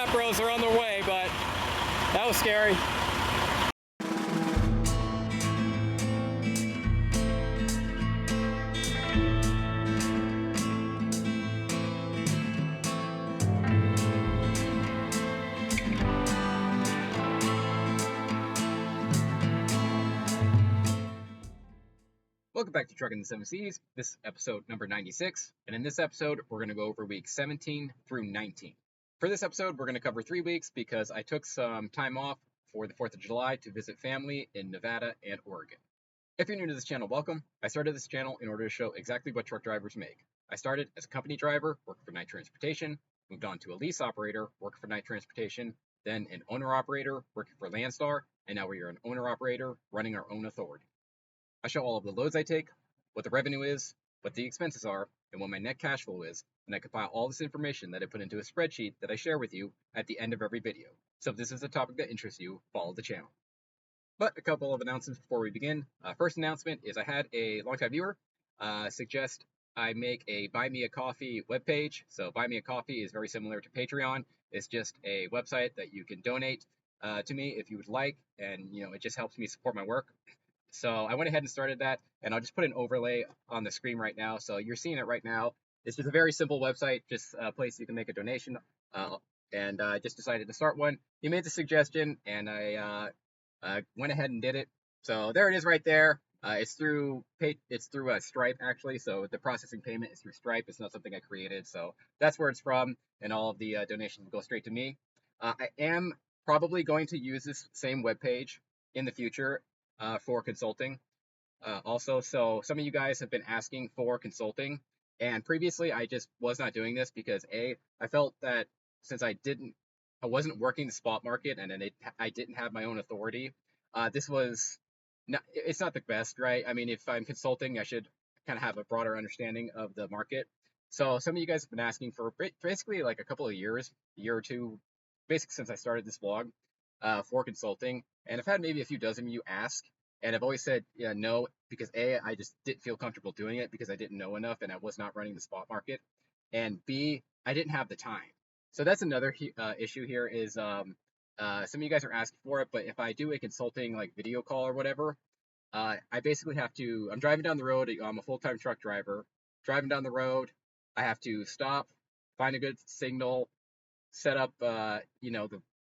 snap bros are on their way, but that was scary. Welcome back to Trucking the 7 Seas. This is episode number 96, and in this episode, we're going to go over weeks 17 through 19. For this episode, we're going to cover 3 weeks because I took some time off for the 4th of July to visit family in Nevada and Oregon. If you're new to this channel, welcome. I started this channel in order to show exactly what truck drivers make. I started as a company driver, working for Night Transportation, moved on to a lease operator, working for Night Transportation, then an owner-operator, working for Landstar, and now we are an owner-operator, running our own authority. I show all of the loads I take, what the revenue is, what the expenses are, and what my net cash flow is, and I compile all this information that I put into a spreadsheet that I share with you at the end of every video. So if this is a topic that interests you, follow the channel. But a couple of announcements before we begin. First announcement is I had a longtime viewer suggest I make a Buy Me a Coffee webpage. So Buy Me a Coffee is very similar to Patreon. It's just a website that you can donate to me if you would like, and it just helps me support my work. So I went ahead and started that, and I'll just put an overlay on the screen right now. So you're seeing it right now. It's just a very simple website, just a place you can make a donation. And I just decided to start one. You made the suggestion, and I went ahead and did it. So there it is right there. It's through Stripe, actually. So the processing payment is through Stripe. It's not something I created. So that's where it's from, and all of the donations will go straight to me. I am probably going to use this same webpage in the future for consulting also. So some of you guys have been asking for consulting, and previously I just was not doing this because I felt that since I wasn't working the spot market, and then I didn't have my own authority, it's not the best, right? I mean, if I'm consulting, I should kind of have a broader understanding of the market. So some of you guys have been asking for basically like a couple of years, a year or two, basically since I started this blog, for consulting. And I've had maybe a few dozen of you ask, and I've always said no, because I just didn't feel comfortable doing it because I didn't know enough and I was not running the spot market, and B, I didn't have the time. So that's another issue here is some of you guys are asking for it, but if I do a consulting like video call or whatever, I basically have to, I'm driving down the road, I'm a full-time truck driver, driving down the road, I have to stop, find a good signal, set up the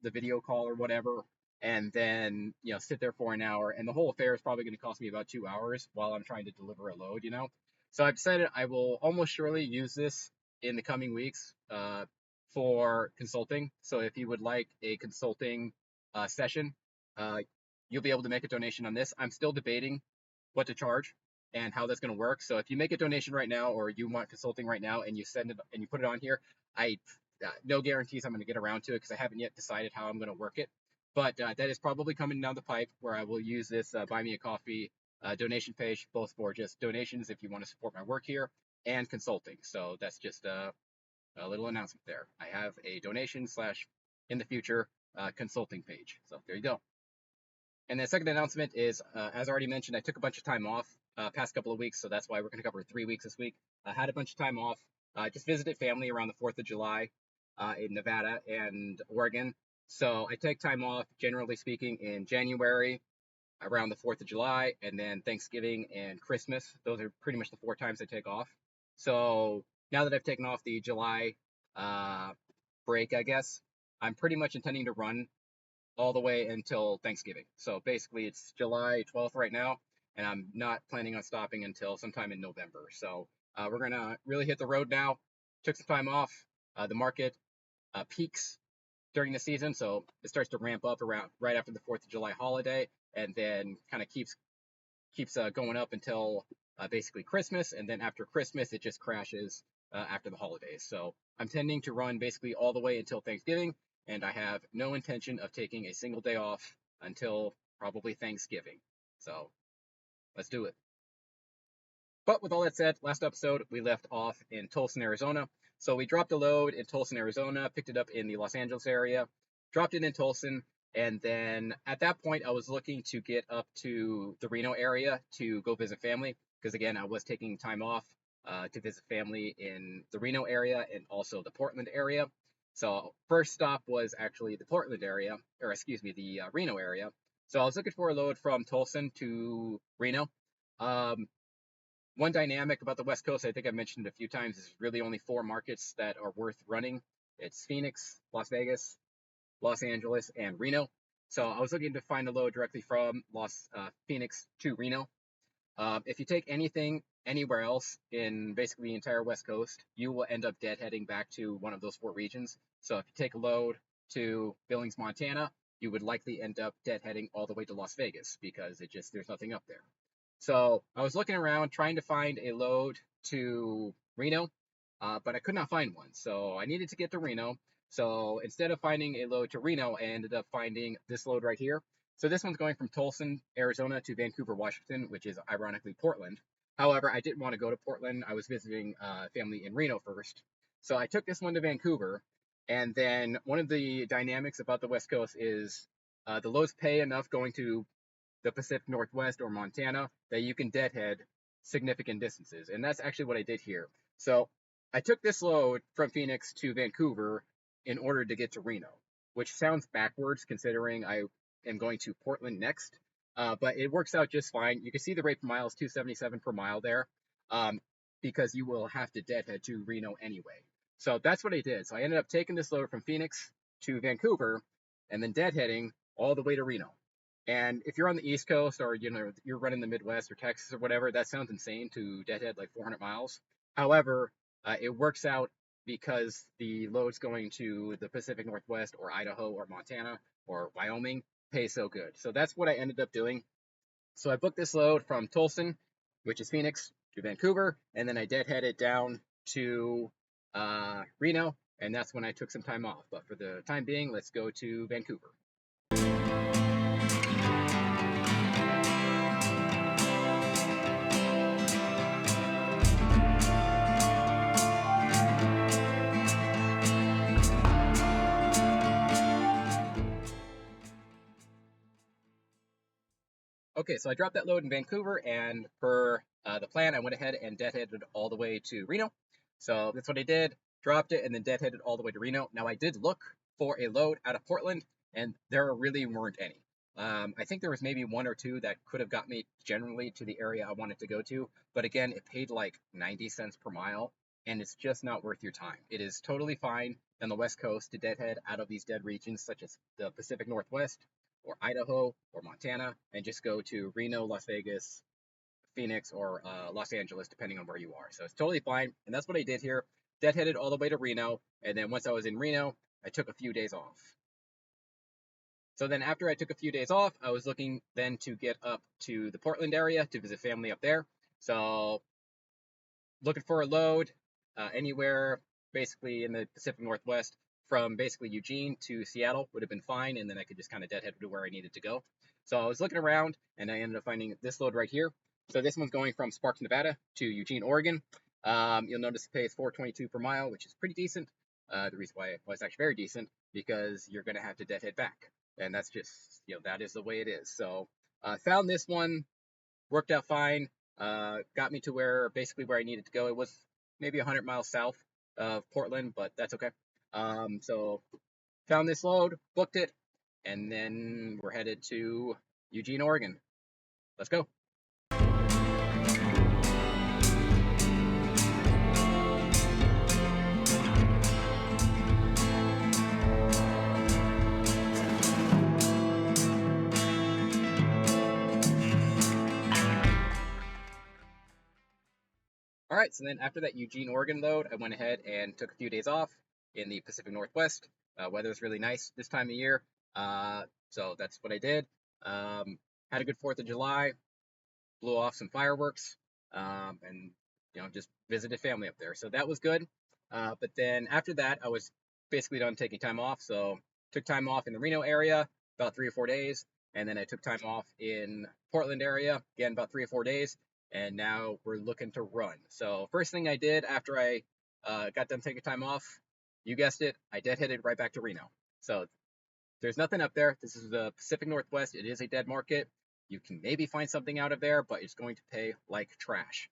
video call or whatever, and then sit there for an hour, and the whole affair is probably going to cost me about 2 hours while I'm trying to deliver a load. So I've decided I will almost surely use this in the coming weeks for consulting. So if you would like a consulting session, you'll be able to make a donation on this. I'm still debating what to charge and how that's going to work. So if you make a donation right now, or you want consulting right now, and you send it and you put it on here, no guarantees I'm going to get around to it because I haven't yet decided how I'm going to work it. But that is probably coming down the pipe, where I will use this Buy Me a Coffee donation page, both for just donations if you want to support my work here, and consulting. So that's just a little announcement there. I have a donation / in the future consulting page. So there you go. And the second announcement is, as already mentioned, I took a bunch of time off past couple of weeks, so that's why we're going to cover 3 weeks this week. I had a bunch of time off. I just visited family around the 4th of July in Nevada and Oregon. So I take time off, generally speaking, in January, around the 4th of July, and then Thanksgiving and Christmas. Those are pretty much the 4 times I take off. So now that I've taken off the July break, I guess, I'm pretty much intending to run all the way until Thanksgiving. So basically it's July 12th right now, and I'm not planning on stopping until sometime in November. So we're going to really hit the road now. Took some time off. The market peaks during the season, so it starts to ramp up around right after the 4th of July holiday, and then kind of keeps going up until basically Christmas, and then after Christmas it just crashes after the holidays. So I'm tending to run basically all the way until Thanksgiving, and I have no intention of taking a single day off until probably Thanksgiving. So let's do it. But with all that said, last episode we left off in Tulsa, Arizona. So we dropped a load in Tulsa, Arizona, picked it up in the Los Angeles area, dropped it in Tulsa, and then at that point I was looking to get up to the Reno area to go visit family, because again, I was taking time off to visit family in the Reno area and also the Portland area. So first stop was actually the Portland area, or excuse me, the Reno area. So I was looking for a load from Tulsa to Reno. Um, One dynamic about the West Coast, I think I mentioned a few times, is really only four markets that are worth running. It's Phoenix, Las Vegas, Los Angeles, and Reno. So I was looking to find a load directly from Phoenix to Reno. If you take anything anywhere else in basically the entire West Coast, you will end up deadheading back to one of those four regions. So if you take a load to Billings, Montana, you would likely end up deadheading all the way to Las Vegas because there's nothing up there. So I was looking around trying to find a load to Reno, but I could not find one. So I needed to get to Reno. So instead of finding a load to Reno, I ended up finding this load right here. So this one's going from Tulsa, Arizona to Vancouver, Washington, which is ironically Portland. However, I didn't want to go to Portland. I was visiting family in Reno first. So I took this one to Vancouver. And then one of the dynamics about the West Coast is the loads pay enough going to the Pacific Northwest or Montana that you can deadhead significant distances. And that's actually what I did here. So I took this load from Phoenix to Vancouver in order to get to Reno, which sounds backwards considering I am going to Portland next. But it works out just fine. You can see the rate per mile is 277 per mile there, because you will have to deadhead to Reno anyway. So that's what I did. So I ended up taking this load from Phoenix to Vancouver and then deadheading all the way to Reno. And if you're on the East Coast or you're running the Midwest or Texas or whatever, that sounds insane to deadhead like 400 miles. However, it works out because the loads going to the Pacific Northwest or Idaho or Montana or Wyoming pay so good. So that's what I ended up doing. So I booked this load from Tulsa, which is Phoenix, to Vancouver, and then I deadheaded down to Reno, and that's when I took some time off. But for the time being, let's go to Vancouver. Okay, so I dropped that load in Vancouver, and per the plan, I went ahead and deadheaded all the way to Reno. So that's what I did, dropped it, and then deadheaded all the way to Reno. Now, I did look for a load out of Portland, and there really weren't any. I think there was maybe one or two that could have got me generally to the area I wanted to go to, but again, it paid like 90 cents per mile, and it's just not worth your time. It is totally fine on the West Coast to deadhead out of these dead regions, such as the Pacific Northwest, or Idaho or Montana, and just go to Reno, Las Vegas, Phoenix, or Los Angeles, depending on where you are. So it's totally fine. And that's what I did here. Deadheaded all the way to Reno. And then once I was in Reno, I took a few days off. So then after I took a few days off, I was looking then to get up to the Portland area to visit family up there. So looking for a load anywhere basically in the Pacific Northwest from basically Eugene to Seattle would have been fine, and then I could just kind of deadhead to where I needed to go. So I was looking around, and I ended up finding this load right here. So this one's going from Sparks, Nevada to Eugene, Oregon. You'll notice the pay is $4.22 per mile, which is pretty decent. The reason why it was actually very decent, because you're going to have to deadhead back, and that's just, that is the way it is. So found this one, worked out fine, got me to where I needed to go. It was maybe 100 miles south of Portland, but that's okay. So found this load, booked it, and then we're headed to Eugene, Oregon. Let's go. All right, so then after that Eugene, Oregon load, I went ahead and took a few days off in the Pacific Northwest. Weather's really nice this time of year, so that's what I did. Had a good 4th of July, blew off some fireworks, and just visited family up there. So that was good. But then after that, I was basically done taking time off. So took time off in the Reno area, about 3 or 4 days, and then I took time off in Portland area, again about 3 or 4 days. And now we're looking to run. So first thing I did after I got done taking time off, you guessed it, I deadheaded right back to Reno. So there's nothing up there. This is the Pacific Northwest. It is a dead market. You can maybe find something out of there, but it's going to pay like trash.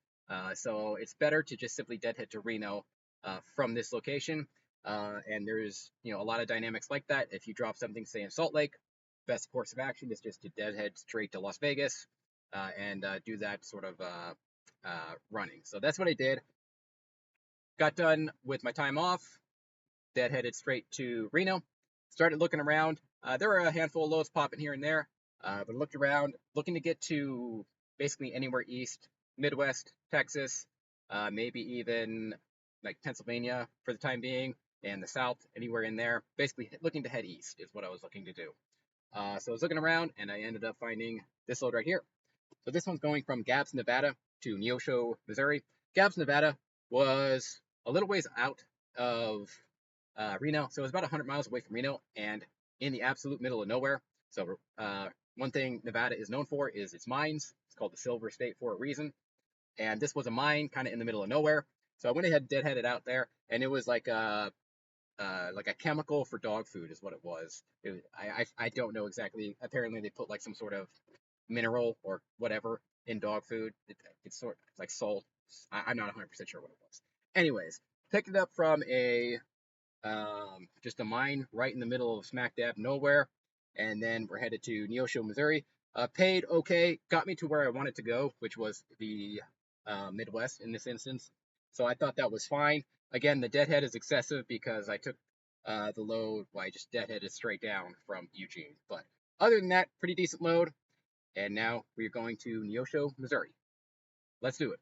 So it's better to just simply deadhead to Reno from this location. And there's a lot of dynamics like that. If you drop something, say in Salt Lake, best course of action is just to deadhead straight to Las Vegas and do that sort of running. So that's what I did. Got done with my time off, deadheaded straight to Reno. Started looking around. There were a handful of loads popping here and there, but looked around, looking to get to basically anywhere east, Midwest, Texas, maybe even like Pennsylvania for the time being, and the South, anywhere in there. Basically, looking to head east is what I was looking to do. So I was looking around, and I ended up finding this load right here. So this one's going from Gabbs, Nevada to Neosho, Missouri. Gabbs, Nevada was a little ways out of Reno, so it was about 100 miles away from Reno and in the absolute middle of nowhere. So one thing Nevada is known for is its mines. It's called the Silver State for a reason. And this was a mine kind of in the middle of nowhere. So I went ahead deadheaded out there, and it was like a chemical for dog food is what it was. I don't know exactly. Apparently they put like some sort of mineral or whatever in dog food. It's sort of like salt. I'm not 100% sure what it was. Anyways, picked it up from just a mine right in the middle of smack dab nowhere, and then we're headed to Neosho, Missouri. Paid okay, got me to where I wanted to go, which was the Midwest in this instance. So I thought that was fine. Again, the deadhead is excessive because I took the load, well, I just deadheaded straight down from Eugene. But other than that, pretty decent load. And now we're going to Neosho, Missouri. Let's do it.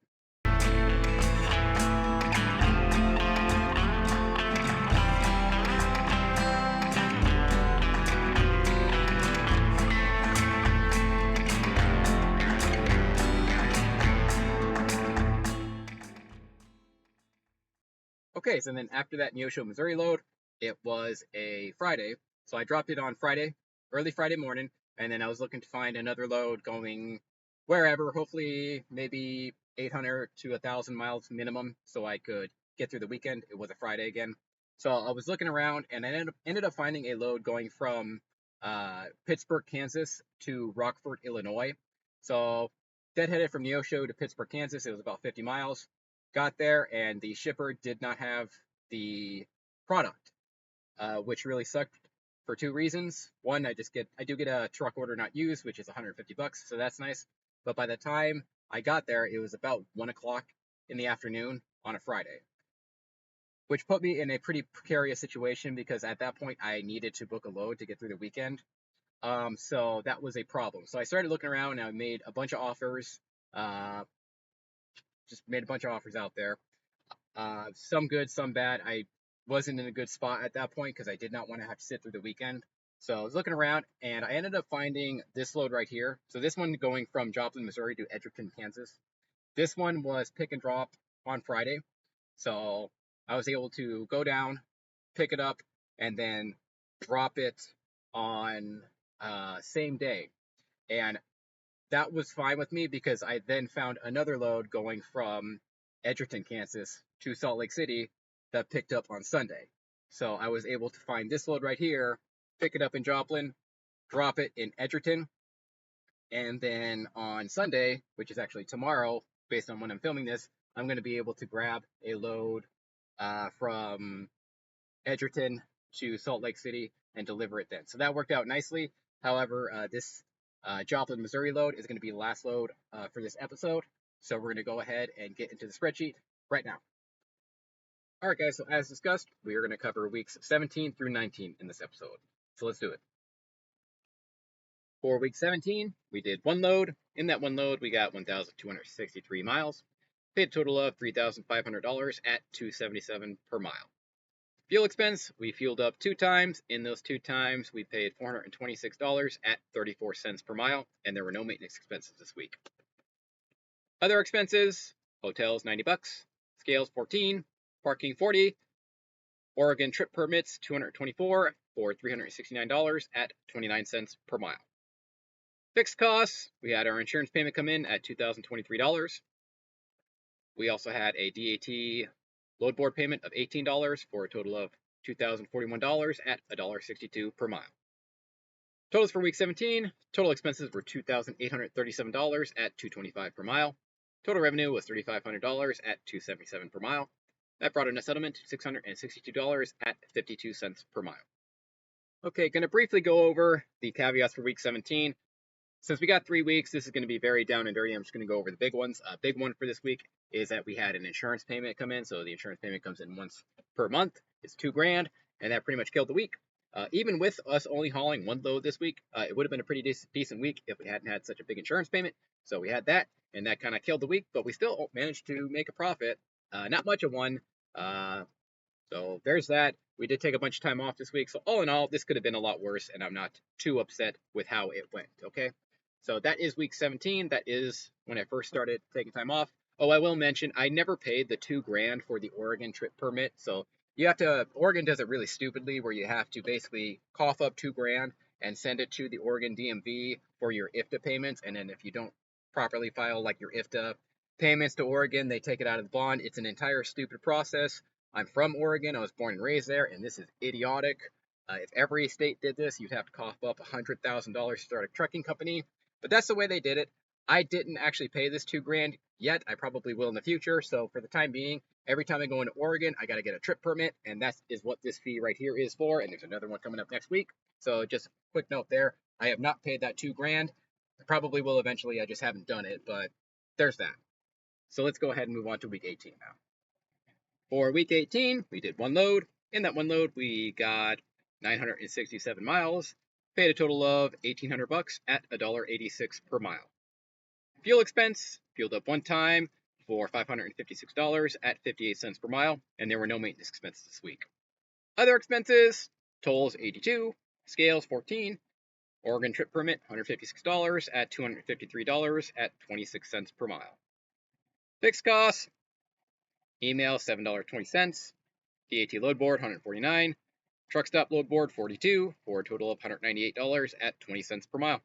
Okay, so then after that Neosho, Missouri load, it was a Friday. So I dropped it on Friday, early Friday morning, and then I was looking to find another load going wherever, hopefully maybe 800 to 1,000 miles minimum, so I could get through the weekend. It was a Friday again. So I was looking around, and I ended up finding a load going from Pittsburgh, Kansas to Rockford, Illinois. So deadheaded from Neosho to Pittsburgh, Kansas. It was about 50 miles. Got there, and the shipper did not have the product, which really sucked for two reasons. One, I do get a truck order not used, which is $150, so that's nice. But by the time I got there, it was about 1 o'clock in the afternoon on a Friday, which put me in a pretty precarious situation because at that point I needed to book a load to get through the weekend. So that was a problem. So I started looking around, and I made a bunch of offers. Just made a bunch of offers out there. Some good, some bad. I wasn't in a good spot at that point because I did not want to have to sit through the weekend. So I was looking around, and I ended up finding this load right here. So this one going from Joplin, Missouri to Edgerton, Kansas. This one was pick and drop on Friday. So I was able to go down, pick it up, and then drop it on same day. And that was fine with me because I then found another load going from Edgerton, Kansas to Salt Lake City that picked up on Sunday. So I was able to find this load right here, pick it up in Joplin, drop it in Edgerton, and then on Sunday, which is actually tomorrow, based on when I'm filming this, I'm going to be able to grab a load from Edgerton to Salt Lake City and deliver it then. So that worked out nicely. However, this Joplin, Missouri load is going to be the last load for this episode. So we're going to go ahead and get into the spreadsheet right now. All right, guys, so as discussed, we are going to cover weeks 17 through 19 in this episode. So let's do it. For week 17, we did one load. In that one load, we got 1,263 miles. Paid a total of $3,500 at $277 per mile. Fuel expense, we fueled up 2 times. In those 2 times, we paid $426 at 34 cents per mile, and there were no maintenance expenses this week. Other expenses, hotels $90, scales $14, parking $40, Oregon trip permits $224 for $369 at 29 cents per mile. Fixed costs, we had our insurance payment come in at $2,023. We also had a DAT load board payment of $18 for a total of $2,041 at $1.62 per mile. Totals for week 17, total expenses were $2,837 at $225 per mile. Total revenue was $3,500 at $277 per mile. That brought a net settlement to $662 at 52 cents per mile. Okay, going to briefly go over the caveats for week 17. Since we got 3 weeks, this is going to be very down and dirty. I'm just going to go over the big ones. Big one for this week is that we had an insurance payment come in. So the insurance payment comes in once per month. It's $2,000, and that pretty much killed the week. Even with us only hauling one load this week, it would have been a pretty decent week if we hadn't had such a big insurance payment. So we had that, and that kind of killed the week, but we still managed to make a profit. Not much of one. So there's that. We did take a bunch of time off this week. So all in all, this could have been a lot worse, and I'm not too upset with how it went. Okay. So that is week 17. That is when I first started taking time off. Oh, I will mention I never paid the $2,000 for the Oregon trip permit. So you have to. Oregon does it really stupidly, where you have to basically cough up $2,000 and send it to the Oregon DMV for your IFTA payments. And then if you don't properly file like your IFTA payments to Oregon, they take it out of the bond. It's an entire stupid process. I'm from Oregon. I was born and raised there, and this is idiotic. If every state did this, you'd have to cough up $100,000 to start a trucking company. But that's the way they did it. I didn't actually pay this $2,000 yet. I probably will in the future. So for the time being, every time I go into Oregon, I got to get a trip permit, and that is what this fee right here is for. And there's another one coming up next week. So just a quick note there. I have not paid that $2,000. I probably will eventually. I just haven't done it, but there's that. So let's go ahead and move on to week 18 now. For week 18, we did one load. In that one load, we got 967 miles, paid a total of $1,800 at $1.86 per mile. Fuel expense, fueled up one time for $556 at 58 cents per mile, and there were no maintenance expenses this week. Other expenses, tolls 82, scales 14, Oregon trip permit $156 at $253 at 26 cents per mile. Fixed costs, email $7.20, DAT load board $149, truck stop load board $42 for a total of $198 at 20 cents per mile.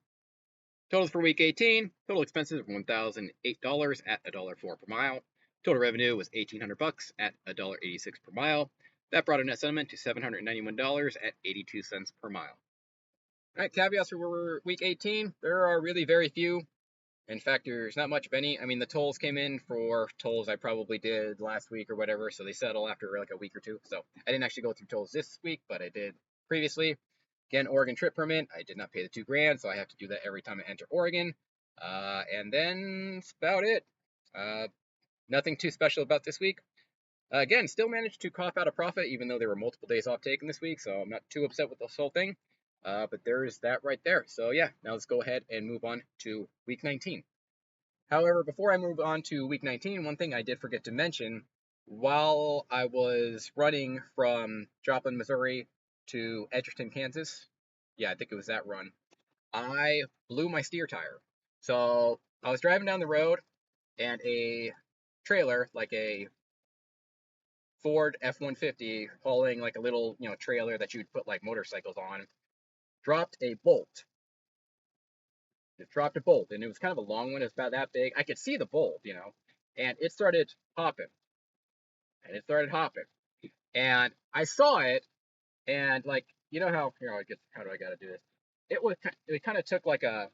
Totals for week 18, total expenses of $1,008 at $1.04 per mile. Total revenue was $1,800 at $1.86 per mile. That brought a net settlement to $791 at 82 cents per mile. All right, caveats for week 18. There are really very few. In fact, there's not much of any. I mean, the tolls came in for tolls I probably did last week or whatever, so they settle after like a week or two. So I didn't actually go through tolls this week, but I did previously. Again, Oregon trip permit. I did not pay the $2,000, so I have to do that every time I enter Oregon. And then that's about it. Nothing too special about this week. Again, still managed to cough out a profit, even though there were multiple days off taken this week, so I'm not too upset with this whole thing. But there's that right there. So yeah, now let's go ahead and move on to week 19. However, before I move on to week 19, one thing I did forget to mention, while I was running from Joplin, Missouri to Edgerton, Kansas, yeah, I think it was that run, I blew my steer tire. So I was driving down the road, and a trailer, like a Ford F-150, hauling like a little, trailer that you'd put like motorcycles on, dropped a bolt. It dropped a bolt, and it was kind of a long one. It was about that big. I could see the bolt, and it started hopping, and I saw it, and like, how, I guess, how do I got to do this? It kind of took like a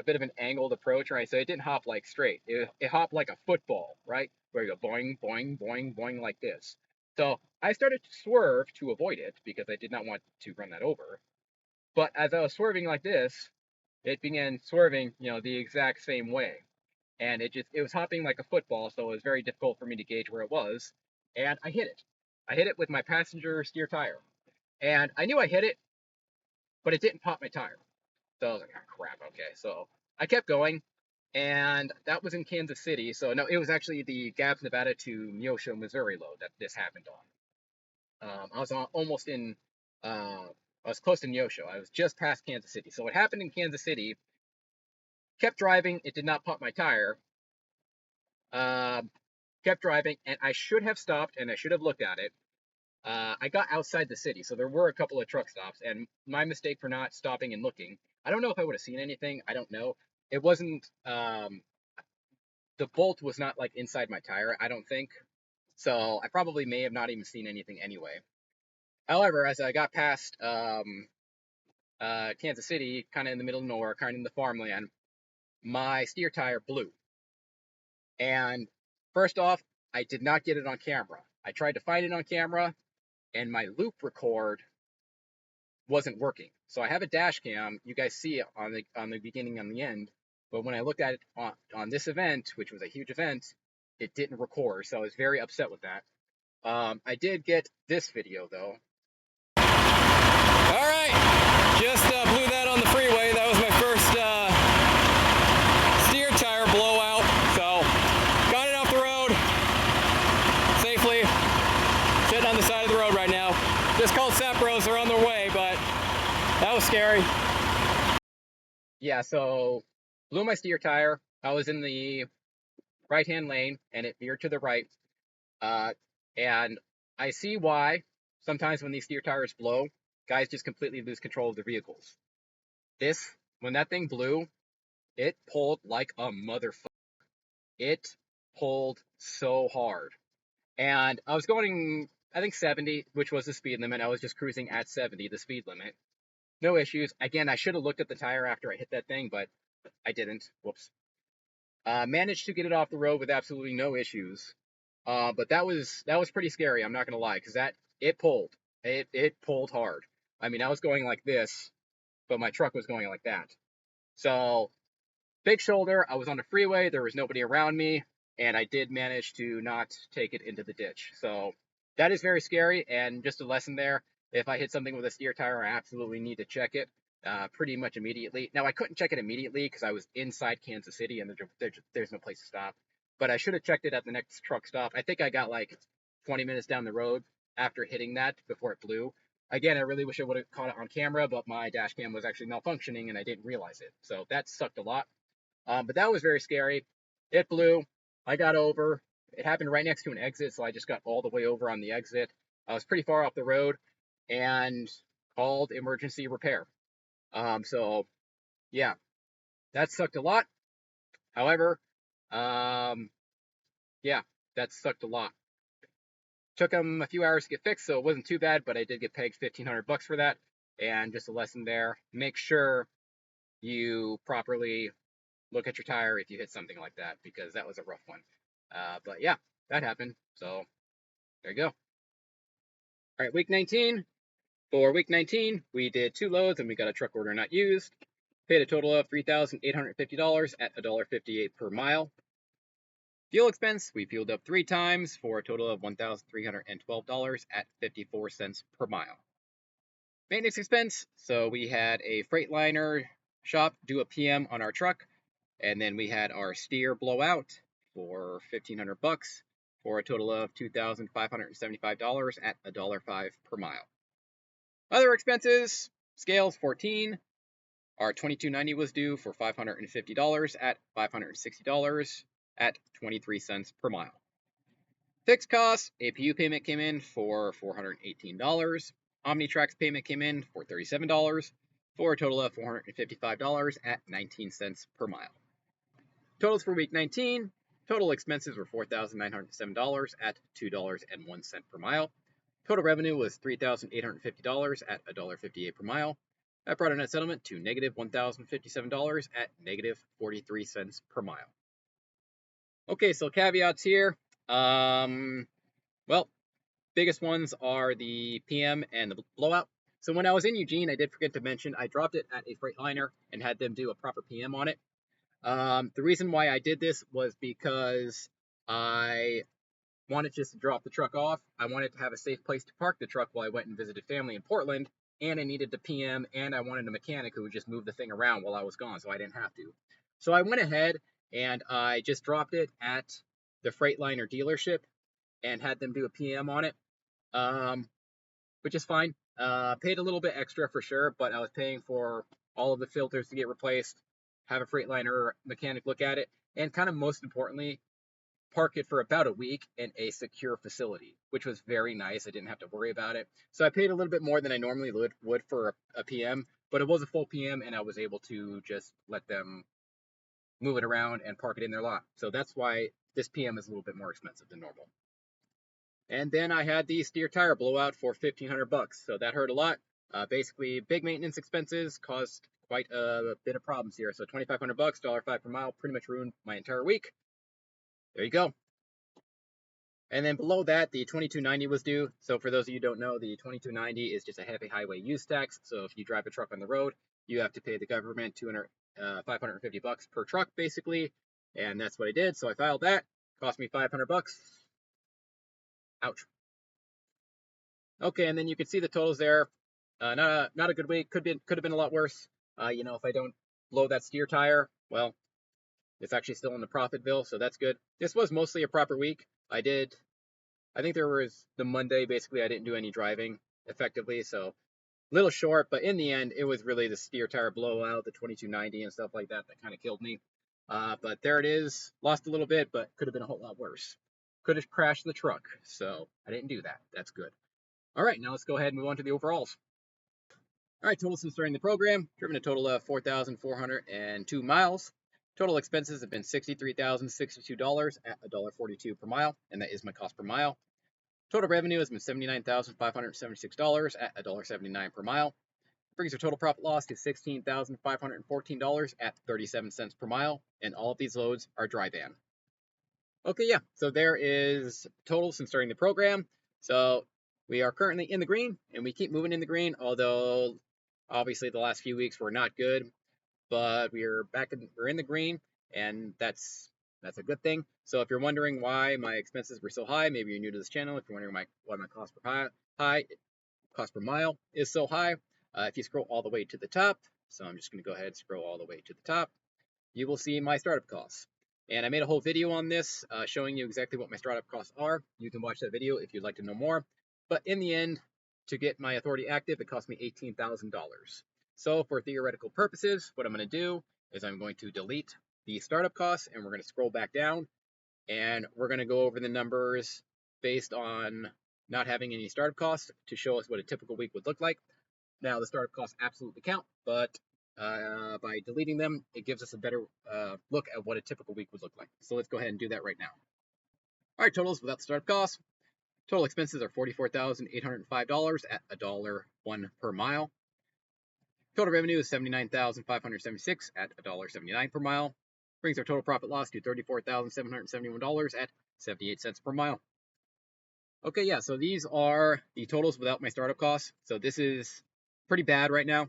bit of an angled approach, right? So it didn't hop like straight. It hopped like a football, right? Where you go boing, boing, boing, boing like this. So I started to swerve to avoid it because I did not want to run that over. But as I was swerving like this, it began swerving, the exact same way. And it was hopping like a football, so it was very difficult for me to gauge where it was. And I hit it. I hit it with my passenger steer tire. And I knew I hit it, but it didn't pop my tire. So I was like, oh, crap, okay. So I kept going, and that was in Kansas City. So no, it was actually the Gabbs, Nevada to Neosho, Missouri load that this happened on. I was almost in, I was close to Neosho. I was just past Kansas City. So what happened in Kansas City, kept driving, it did not pop my tire. Kept driving, and I should have stopped, and I should have looked at it. I got outside the city, so there were a couple of truck stops, and my mistake for not stopping and looking. I don't know if I would have seen anything. I don't know. It wasn't, the bolt was not like inside my tire, I don't think. So I probably may have not even seen anything anyway. However, as I got past Kansas City, kind of in the middle of nowhere, kind of in the farmland, my steer tire blew. And first off, I did not get it on camera. I tried to find it on camera, and my loop record wasn't working. So I have a dash cam. You guys see it on the beginning and the end. But when I looked at it on this event, which was a huge event, it didn't record. So I was very upset with that. I did get this video though. All right, just blew that on the freeway. That was my first steer tire blowout. So got it off the road safely. Sitting on the side of the road right now. Just called Sapros. They're on their way, but that was scary. Yeah, so blew my steer tire. I was in the right-hand lane, and it veered to the right. And I see why sometimes when these steer tires blow, guys just completely lose control of their vehicles. When that thing blew, it pulled like a motherfucker. It pulled so hard. And I was going, I think 70, which was the speed limit. I was just cruising at 70, the speed limit. No issues. Again, I should have looked at the tire after I hit that thing, but I didn't. Whoops. Managed to get it off the road with absolutely no issues. But that was pretty scary. I'm not gonna lie, because it pulled. It pulled hard. I mean, I was going like this, but my truck was going like that. So big shoulder. I was on the freeway. There was nobody around me, and I did manage to not take it into the ditch. So that is very scary, and just a lesson there. If I hit something with a steer tire, I absolutely need to check it pretty much immediately. Now, I couldn't check it immediately because I was inside Kansas City, and there's no place to stop. But I should have checked it at the next truck stop. I think I got like 20 minutes down the road after hitting that before it blew. Again, I really wish I would have caught it on camera, but my dash cam was actually malfunctioning, and I didn't realize it. So that sucked a lot. But that was very scary. It blew. I got over. It happened right next to an exit, so I just got all the way over on the exit. I was pretty far off the road and called emergency repair. So yeah, that sucked a lot. However, yeah, that sucked a lot. Took them a few hours to get fixed, so it wasn't too bad, but I did get paid $1,500 for that. And just a lesson there, make sure you properly look at your tire if you hit something like that, because that was a rough one. But yeah, that happened. So there you go. All right, week 19. For week 19, we did 2 loads and we got a truck order not used. Paid a total of $3,850 at $1.58 per mile. Fuel expense, we fueled up 3 times for a total of $1,312 at 54 cents per mile. Maintenance expense, so we had a Freightliner shop do a PM on our truck, and then we had our steer blowout for $1,500 for a total of $2,575 at $1.05 per mile. Other expenses, scales 14. Our 2290 was due for $550 at $560 at 23 cents per mile. Fixed costs, APU payment came in for $418. OmniTrack's payment came in for $37 for a total of $455 at 19 cents per mile. Totals for week 19, total expenses were $4,907 at $2.01 per mile. Total revenue was $3,850 at $1.58 per mile. That brought our net settlement to negative $1,057 at negative 43 cents per mile. Okay, so caveats here. Well, biggest ones are the PM and the blowout. So when I was in Eugene, I did forget to mention I dropped it at a Freightliner and had them do a proper PM on it. The reason why I did this was because I wanted just to drop the truck off. I wanted to have a safe place to park the truck while I went and visited family in Portland, and I needed the PM, and I wanted a mechanic who would just move the thing around while I was gone, so I didn't have to. So I went ahead and I just dropped it at the Freightliner dealership and had them do a PM on it, which is fine. Paid a little bit extra for sure, but I was paying for all of the filters to get replaced, have a Freightliner mechanic look at it, and kind of most importantly, park it for about a week in a secure facility, which was very nice. I didn't have to worry about it. So I paid a little bit more than I normally would for a PM, but it was a full PM, and I was able to just let them move it around and park it in their lot. So that's why this PM is a little bit more expensive than normal. And then I had the steer tire blowout for $1,500, so that hurt a lot. Basically, big maintenance expenses caused quite a bit of problems here. So $2,500, $1.05 per mile, pretty much ruined my entire week. There you go. And then below that, the 2290 was due. So for those of you who don't know, the 2290 is just a heavy highway use tax. So if you drive a truck on the road, you have to pay the government 550 bucks per truck, basically. And that's what I did. So I filed that. Cost me 500 bucks. Ouch. Okay, and then you can see the totals there. Not a good week. Could have been a lot worse. If I don't blow that steer tire, well, it's actually still in the profit bill, so that's good. This was mostly a proper week. I think there was the Monday, basically, I didn't do any driving effectively, so a little short, but in the end, it was really the steer tire blowout, the 2290 and stuff like that kind of killed me. But there it is. Lost a little bit, but could have been a whole lot worse. Could have crashed the truck, so I didn't do that. That's good. All right, now let's go ahead and move on to the overalls. All right, total since starting the program, driven a total of 4,402 miles. Total expenses have been $63,062 at $1.42 per mile, and that is my cost per mile. Total revenue has been $79,576 at $1.79 per mile. Brings your total profit loss to $16,514 at 37 cents per mile, and all of these loads are dry van. Okay, yeah, so there is total since starting the program. So we are currently in the green, and we keep moving in the green, although obviously the last few weeks were not good, but we're in the green, and that's a good thing. So if you're wondering why my expenses were so high, maybe you're new to this channel, if you're wondering why my cost per mile is so high, if you scroll all the way to the top, so I'm just going to go ahead and scroll all the way to the top, you will see my startup costs. And I made a whole video on this showing you exactly what my startup costs are. You can watch that video if you'd like to know more. But in the end, to get my authority active, it cost me $18,000. So for theoretical purposes, what I'm going to do is I'm going to delete the startup costs, and we're going to scroll back down, and we're going to go over the numbers based on not having any startup costs to show us what a typical week would look like. Now, the startup costs absolutely count, but by deleting them, it gives us a better look at what a typical week would look like. So let's go ahead and do that right now. All right, totals without the startup costs. Total expenses are $44,805 at $1.01 per mile. Total revenue is $79,576 at $1.79 per mile. Brings our total profit loss to $34,771 at 78 cents per mile. Okay, yeah, so these are the totals without my startup costs. So this is pretty bad right now.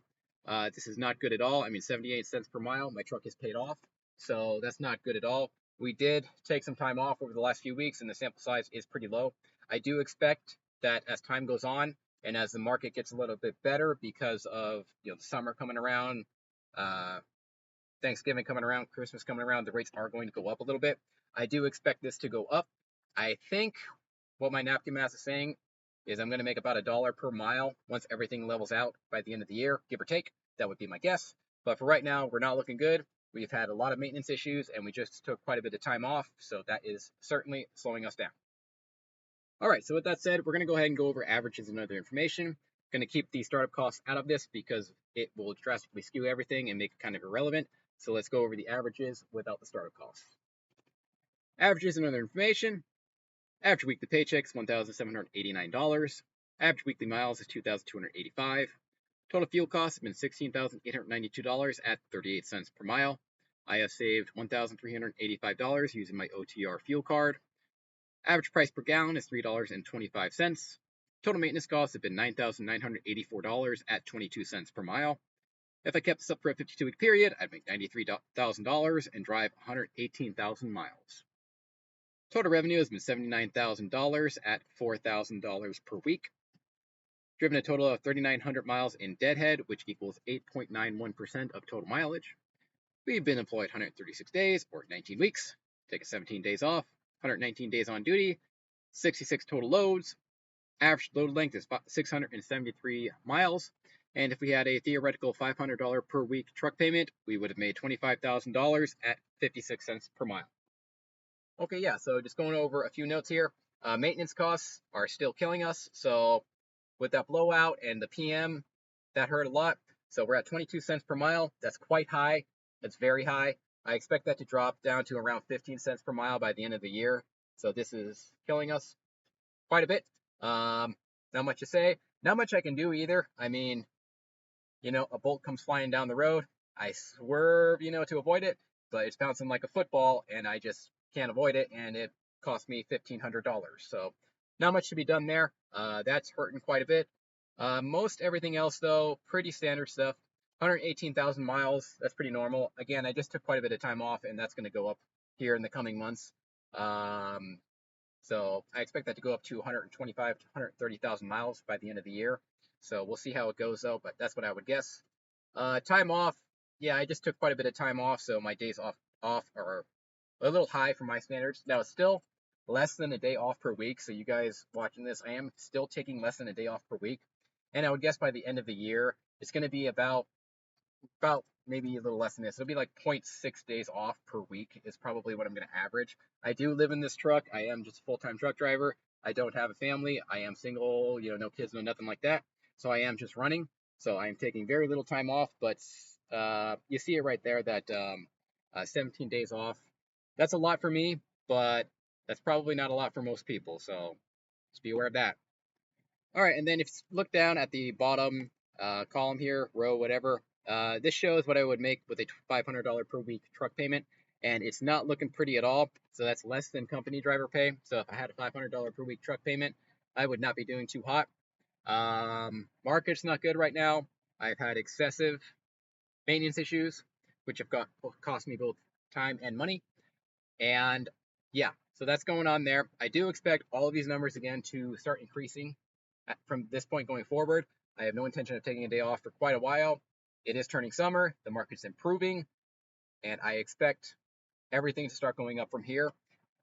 This is not good at all. I mean, 78 cents per mile, my truck is paid off. So that's not good at all. We did take some time off over the last few weeks, and the sample size is pretty low. I do expect that as time goes on, and as the market gets a little bit better because of the summer coming around, Thanksgiving coming around, Christmas coming around, the rates are going to go up a little bit. I do expect this to go up. I think what my napkin math is saying is I'm going to make about $1 per mile once everything levels out by the end of the year, give or take. That would be my guess. But for right now, we're not looking good. We've had a lot of maintenance issues, and we just took quite a bit of time off, so that is certainly slowing us down. All right, so with that said, we're going to go ahead and go over averages and other information. Going to keep the startup costs out of this because it will drastically skew everything and make it kind of irrelevant. So let's go over the averages without the startup costs. Averages and other information. Average weekly paychecks, $1,789. Average weekly miles is 2,285. Total fuel costs have been $16,892 at 38 cents per mile. I have saved $1,385 using my OTR fuel card. Average price per gallon is $3.25. Total maintenance costs have been $9,984 at 22 cents per mile. If I kept this up for a 52-week period, I'd make $93,000 and drive 118,000 miles. Total revenue has been $79,000 at $4,000 per week. Driven a total of 3,900 miles in deadhead, which equals 8.91% of total mileage. We've been employed 136 days, or 19 weeks. Taken 17 days off, 119 days on duty, 66 total loads. Average load length is 673 miles. And if we had a theoretical $500 per week truck payment, we would have made $25,000 at 56 cents per mile. Okay, yeah, so just going over a few notes here. Maintenance costs are still killing us. So with that blowout and the PM, that hurt a lot. So we're at 22 cents per mile. That's quite high. That's very high. I expect that to drop down to around 15 cents per mile by the end of the year. So this is killing us quite a bit. Not much to say. Not much I can do either. I mean, a bolt comes flying down the road. I swerve, to avoid it, but it's bouncing like a football, and I just can't avoid it, and it cost me $1,500. So not much to be done there. That's hurting quite a bit. Most everything else though, pretty standard stuff. 118,000 miles, that's pretty normal. Again, I just took quite a bit of time off, and that's going to go up here in the coming months. So I expect that to go up to 125 to 130,000 miles by the end of the year. So we'll see how it goes though, but that's what I would guess. Time off, yeah, I just took quite a bit of time off, so my days off are a little high for my standards. Now it's still less than a day off per week. So you guys watching this, I am still taking less than a day off per week, and I would guess by the end of the year it's going to be about maybe a little less than this. It'll be like 0.6 days off per week is probably what I'm going to average. I do live in this truck. I am just a full-time truck driver. I don't have a family. I am single, no kids, no nothing like that. So I am just running. So I am taking very little time off, but you see it right there that 17 days off. That's a lot for me, but that's probably not a lot for most people. So just be aware of that. All right, and then if you look down at the bottom column here, row, whatever, this shows what I would make with a $500 per week truck payment, and it's not looking pretty at all. So that's less than company driver pay. So if I had a $500 per week truck payment, I would not be doing too hot. Market's not good right now. I've had excessive maintenance issues, which have cost me both time and money. And yeah, so that's going on there. I do expect all of these numbers again to start increasing from this point going forward. I have no intention of taking a day off for quite a while. It is turning summer, the market's improving, and I expect everything to start going up from here.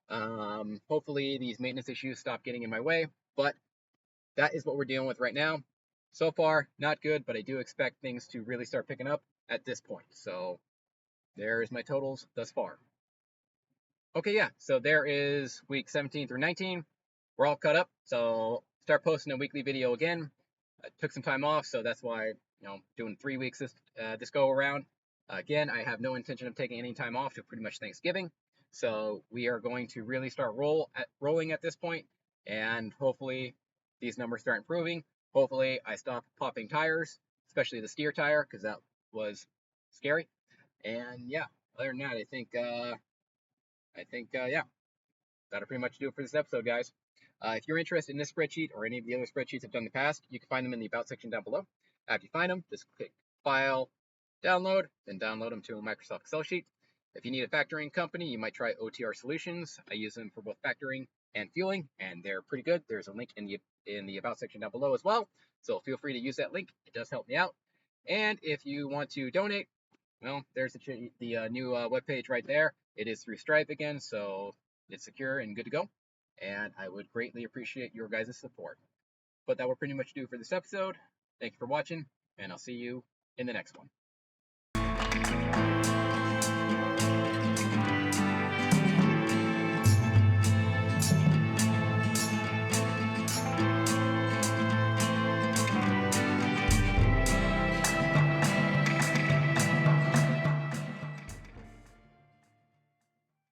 Hopefully these maintenance issues stop getting in my way, but that is what we're dealing with right now. So far, not good, but I do expect things to really start picking up at this point. So there's my totals thus far. Okay, yeah, so there is week 17 through 19. We're all caught up, so start posting a weekly video again. I took some time off, so that's why, doing 3 weeks this go around. Again, I have no intention of taking any time off to pretty much Thanksgiving. So we are going to really start rolling at this point, and hopefully these numbers start improving. Hopefully I stop popping tires, especially the steer tire, because that was scary. And yeah, other than that, I think yeah, that'll pretty much do it for this episode, guys. If you're interested in this spreadsheet or any of the other spreadsheets I've done in the past, you can find them in the About section down below. After you find them, just click File, Download, then download them to a Microsoft Excel sheet. If you need a factoring company, you might try OTR Solutions. I use them for both factoring and fueling, and they're pretty good. There's a link in the About section down below as well, so feel free to use that link. It does help me out. And if you want to donate, well, there's the new webpage right there. It is through Stripe again, so it's secure and good to go. And I would greatly appreciate your guys' support. But that will pretty much do for this episode. Thank you for watching, and I'll see you in the next one.